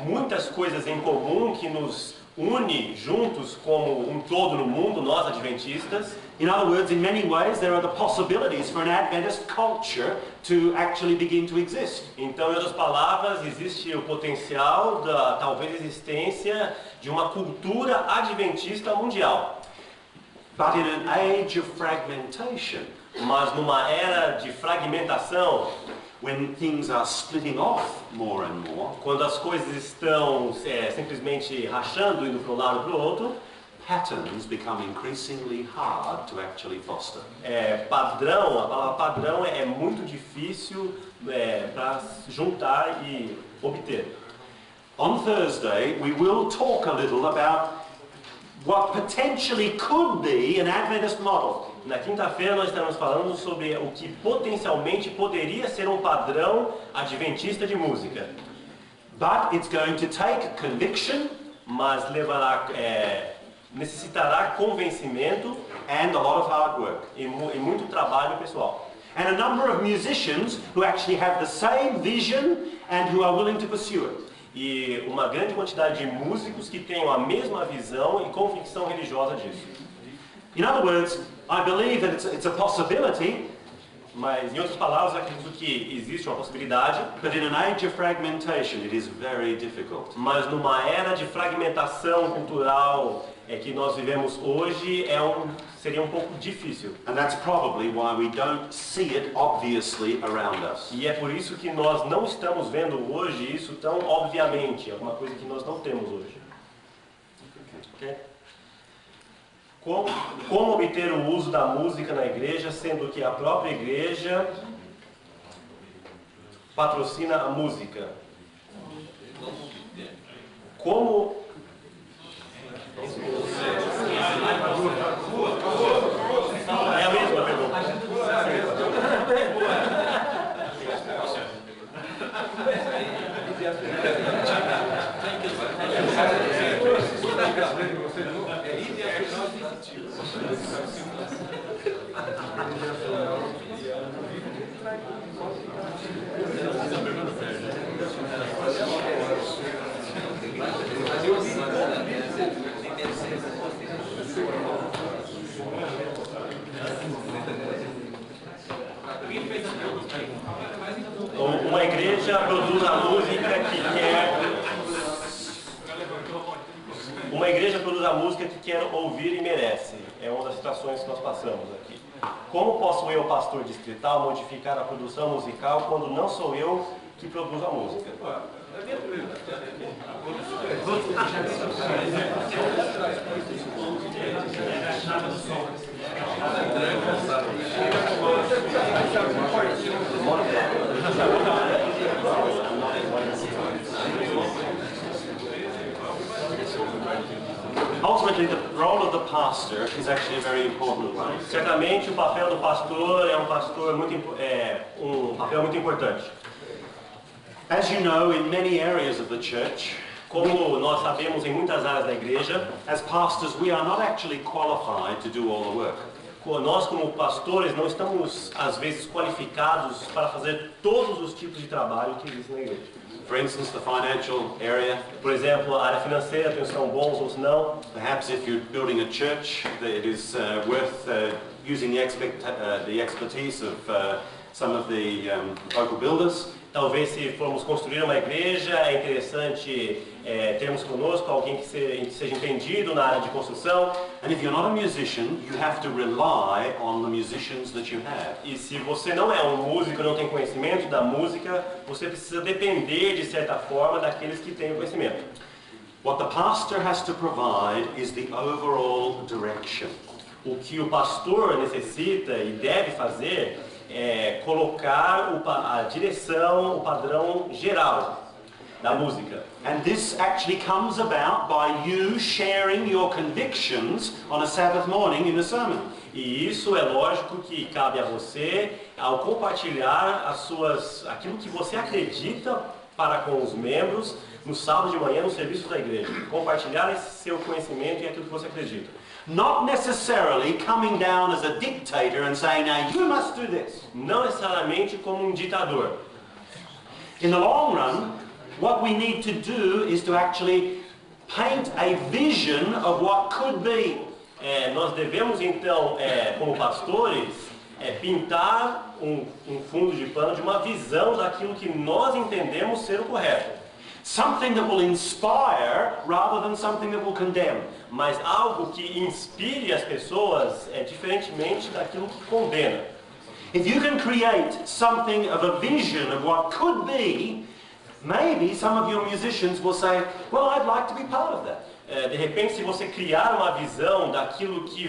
muitas coisas em comum que nos une juntos como um todo no mundo, nós adventistas. In other words, in many ways, there are the possibilities for an Adventist culture to actually begin to exist. Então, em outras palavras, existe o potencial da talvez existência de uma cultura adventista mundial. But in an age of fragmentation, Mas numa era de fragmentação, when things are splitting off more and more, quando as coisas estão simplesmente rachando, indo para um lado para o outro, patterns become increasingly hard to actually foster. a palavra padrão é muito difícil para juntar e obter. On Thursday, we will talk a little about what potentially could be an Adventist model. Na quinta-feira nós estaremos falando sobre o que potencialmente poderia ser um padrão adventista de música, But it's going to take conviction mas necessitará convencimento and a lot of hard work. e muito trabalho pessoal. And a number of musicians who actually have the same vision and who are willing to pursue it. E uma grande quantidade de músicos que tenham a mesma visão e convicção religiosa disso. In other words, I believe that it's a possibility, Mas, em outras palavras, eu acredito que existe uma possibilidade, but in an age of fragmentation, it is very difficult. mas numa era de fragmentação cultural que nós vivemos hoje, seria um pouco difícil. And that's probably why we don't see it obviously around us. E é por isso que nós não estamos vendo hoje isso tão obviamente, é uma coisa que nós não temos hoje. Ok? Como obter o uso da música na igreja, sendo que a própria igreja patrocina a música? Como... É a mesma pergunta. Uma igreja produz a música que quer... Uma igreja produz a música que quer ouvir e merece. É uma das situações que nós passamos aqui. Como posso eu, pastor distrital, modificar a produção musical quando não sou eu que produzo a música? Ultimately, the role of the pastor is actually a very important one. Certamente o papel do pastor é um papel muito importante. As you know, in many areas of the church, Como nós sabemos em muitas áreas da igreja, as pastors, we are not actually qualified to do all the work. nós como pastores não estamos às vezes qualificados para fazer todos os tipos de trabalho que existem na igreja. For instance, the financial area. Por exemplo, a área financeira, tem os que são bons ou se não. Perhaps if you're building a church, it is worth using the expertise of some of the local builders. Talvez se formos construir uma igreja, é interessante termos conosco alguém que seja entendido na área de construção. And if you're not a musician, you have to rely on the musicians that you have. E se você não é um músico, não tem conhecimento da música, você precisa depender, de certa forma, daqueles que têm o conhecimento. What the pastor has to provide is the overall direction. O que o pastor necessita e deve fazer colocar a direção, o padrão geral da música. And this actually comes about by you sharing your convictions on a Sabbath morning in a sermon. E isso é lógico que cabe a você ao compartilhar aquilo que você acredita para com os membros no sábado de manhã no serviço da igreja. Compartilhar esse seu conhecimento e aquilo que você acredita. Not necessarily coming down as a dictator and saying, now you must do this. Não necessariamente como um ditador. In the long run, what we need to do is to actually paint a vision of what could be. Nós devemos então, como pastores, pintar um fundo de pano de uma visão daquilo que nós entendemos ser o correto. Something that will inspire rather than something that will condemn. Mas algo que inspire as pessoas diferentemente daquilo que condena. If you can create something of a vision of what could be, maybe some of your musicians will say, well, I'd like to be part of that. De repente, se você criar uma visão daquilo que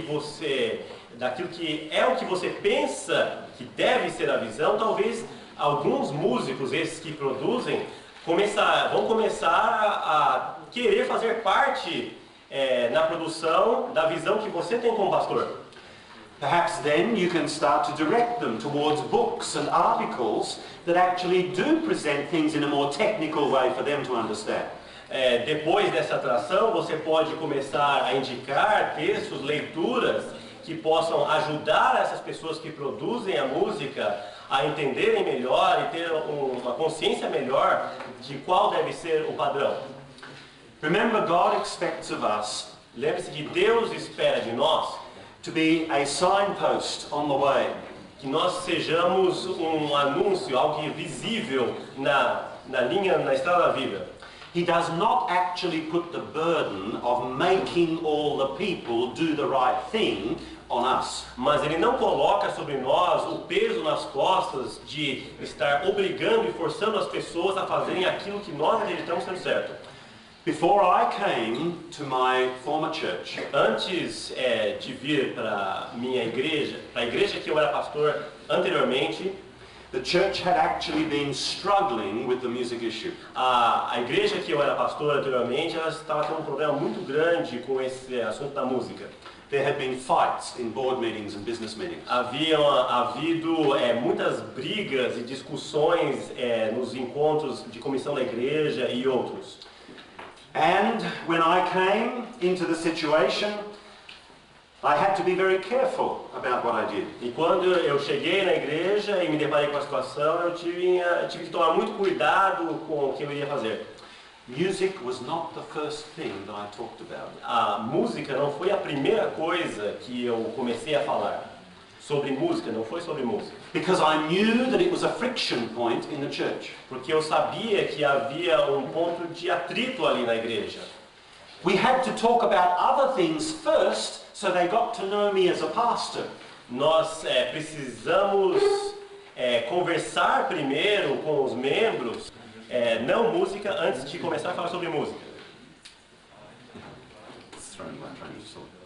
é o que você pensa que deve ser a visão, talvez alguns músicos, esses que produzem, vão começar a querer fazer parte na produção da visão que você tem como pastor. Perhaps then you can start to direct them towards books and articles that actually do present things in a more technical way for them to understand. Depois dessa atração, você pode começar a indicar textos, leituras que possam ajudar essas pessoas que produzem a música a entenderem melhor e ter uma consciência melhor de qual deve ser o padrão. Remember, God expects of us Lembre-se que Deus espera de nós to be a signpost on the way. que nós sejamos um anúncio, algo visível na estrada da vida. He does not actually put the burden of making all the people do the right thing on us. Mas Ele não coloca sobre nós o peso nas costas de estar obrigando e forçando as pessoas a fazerem aquilo que nós acreditamos ser certo. Before I came to my former church, Antes de vir para minha igreja, para a igreja que eu era pastor anteriormente, the church had actually been struggling with the music issue. a igreja que eu era pastor anteriormente, ela estava tendo um problema muito grande com esse assunto da música. There had been fights in board meetings and business meetings. Haviam havido muitas brigas e discussões nos encontros de comissão da igreja e outros. And when I came into the situation, I had to be very careful about what I did. E quando eu cheguei na igreja e me deparei com a situação, eu tive que tomar muito cuidado com o que eu iria fazer. Music was not the first thing that I talked about. A música não foi a primeira coisa que eu comecei a falar. Sobre música, não foi sobre música. Because I knew that it was a friction point in the church. Porque eu sabia que havia um ponto de atrito ali na igreja. We had to talk about other things first, so they got to know me as a pastor. Nós precisamos conversar primeiro com os membros, não música, antes de começar a falar sobre música. It's thrown my train of thought.